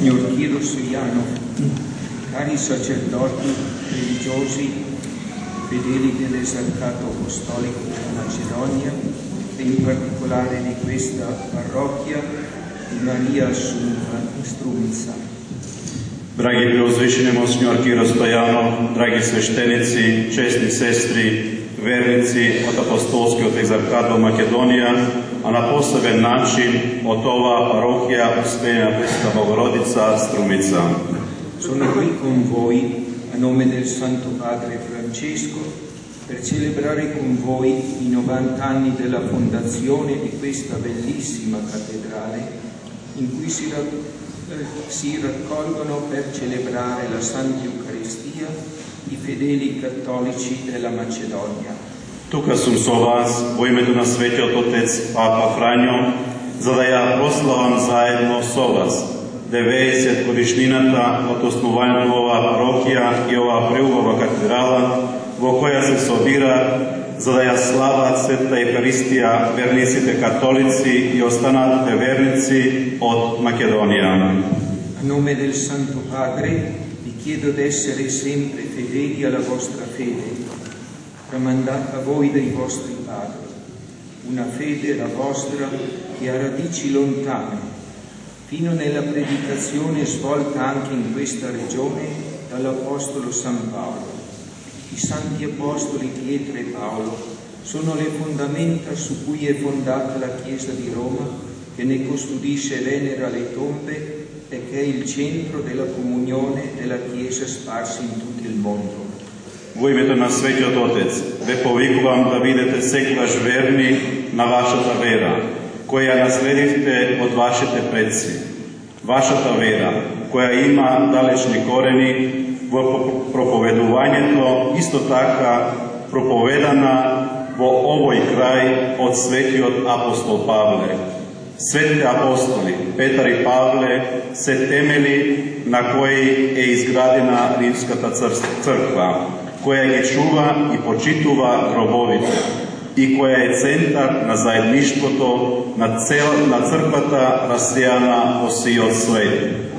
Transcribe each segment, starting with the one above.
Monsignor Chiro Stoianov, cari sacerdoti religiosi, fedeli dell'Esercato Apostolico della Macedonia e in particolare di questa parrocchia di Maria Assunta Strumica. Dragi preuzvišeni Monsignor Kiro Stojanov, dragi sveštenici, česni sestri, vernici od Apostolskog Egzarkata Makedonija, a na poseben način od ova parohija Uspenia Presta Bogorodica Strumica. Sono qui con voi a nome del Santo Padre Francesco per celebrare con voi i 90 anni della fondazione di questa bellissima cattedrale in cui si raccolgono per celebrare la Santa Eucaristia i fedeli cattolici della Macedonia. Тука сум со вас во името на Светиот Отец Папа Фрањо, за да ја прославам заедно со вас 90 годишнината од основањето на оваа парохија и оваа преубава катедрала, во која се собира за да ја слават Светата Евхаристија верниците католици и останатите верници од Македонија. A nome del Santo Padre vi chiedo d'essere sempre fedeli alla vostra fede, tramandata a voi dai vostri padri, una fede la vostra che ha radici lontane, fino nella predicazione svolta anche in questa regione dall'Apostolo San Paolo. I santi apostoli Pietro e Paolo sono le fondamenta su cui è fondata la Chiesa di Roma, che ne custodisce e venera le tombe e che è il centro della comunione della Chiesa sparsa in tutto il mondo. Во името на Светиот Отец, ве повикувам да бидете секогаш верни на вашата вера, која наследивте од вашите предци. Вашата вера, која има далечни корени во проповедувањето, исто така проповедана во овој крај од Светиот апостол Павле. Светите апостоли Петар и Павле се темели на кои е изградена Римската црква, која ги чува и почитува гробовите и која е центар на заедништвото на црквата расејана по сиот свет.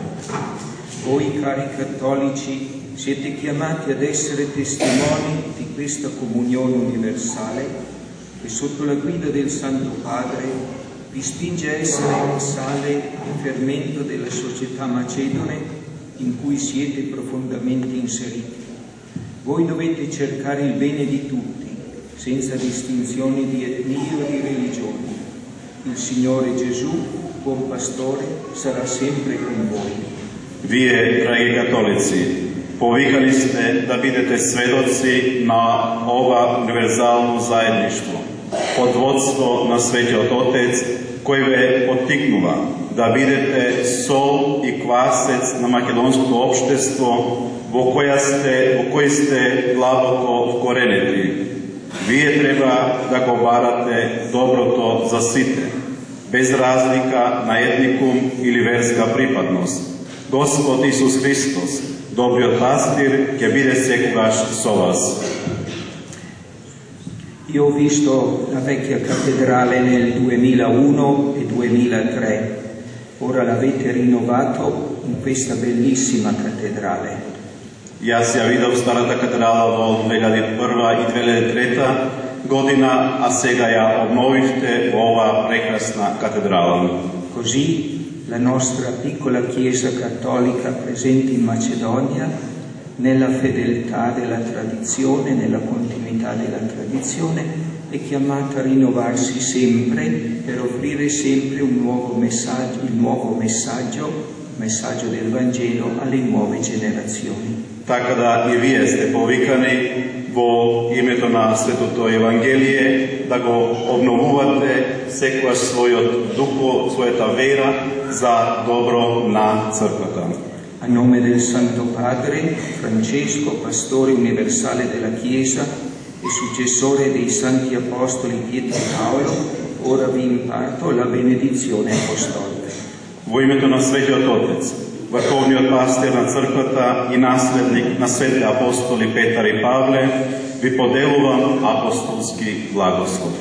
Voi, cari cattolici, siete chiamati ad essere testimoni di questa comunione universale che sotto la guida del Santo Padre vi spinge a essere il sale e fermento della società macedone in cui siete profondamente inseriti. Voi dovete cercare il bene di tutti, senza distinzione di etnia o di religione. Il Signore Gesù, buon pastore, sarà sempre con voi. Вие, драги католици, повикани сте да бидете сведоци на ова универзално заедништво, под водство на Светиот Отец, кој ве поттикнува да бидете сол и квасец на македонското општество во кој сте длабоко вкоренети. Вие треба да го барате доброто за сите, без разлика на етникум или верска припадност. Господ Исус Христос, добриот пастир, ќе биде секогаш со вас. Io ho visto la vecchia cattedrale nel 2001 e 2003, ora l'avete rinnovato in questa bellissima cattedrale. Јас ја видов старата катедрала во 2001 и 2003 година, а сега ја обновивте во оваа прекрасна катедрала. Così la nostra piccola Chiesa cattolica presente in Macedonia, nella fedeltà della tradizione, nella continuità della tradizione, è chiamata a rinnovarsi sempre per offrire sempre un nuovo messaggio, il messaggio del Vangelo alle nuove generazioni. Така да и вие сте повикани во името на Светото Евангелие да го обновувате секогаш својот дух, својата вера за добро на црквата. A nome del Santo Padre Francesco, pastore universale della Chiesa e successore dei Santi Apostoli Pietro e Paolo, ora vi imparto la benedizione apostolica. Во името на Светиот Отец, врховниот пастир на црквата и наследник на светите апостоли Петар и Павле, ви поделувам апостолски благослов.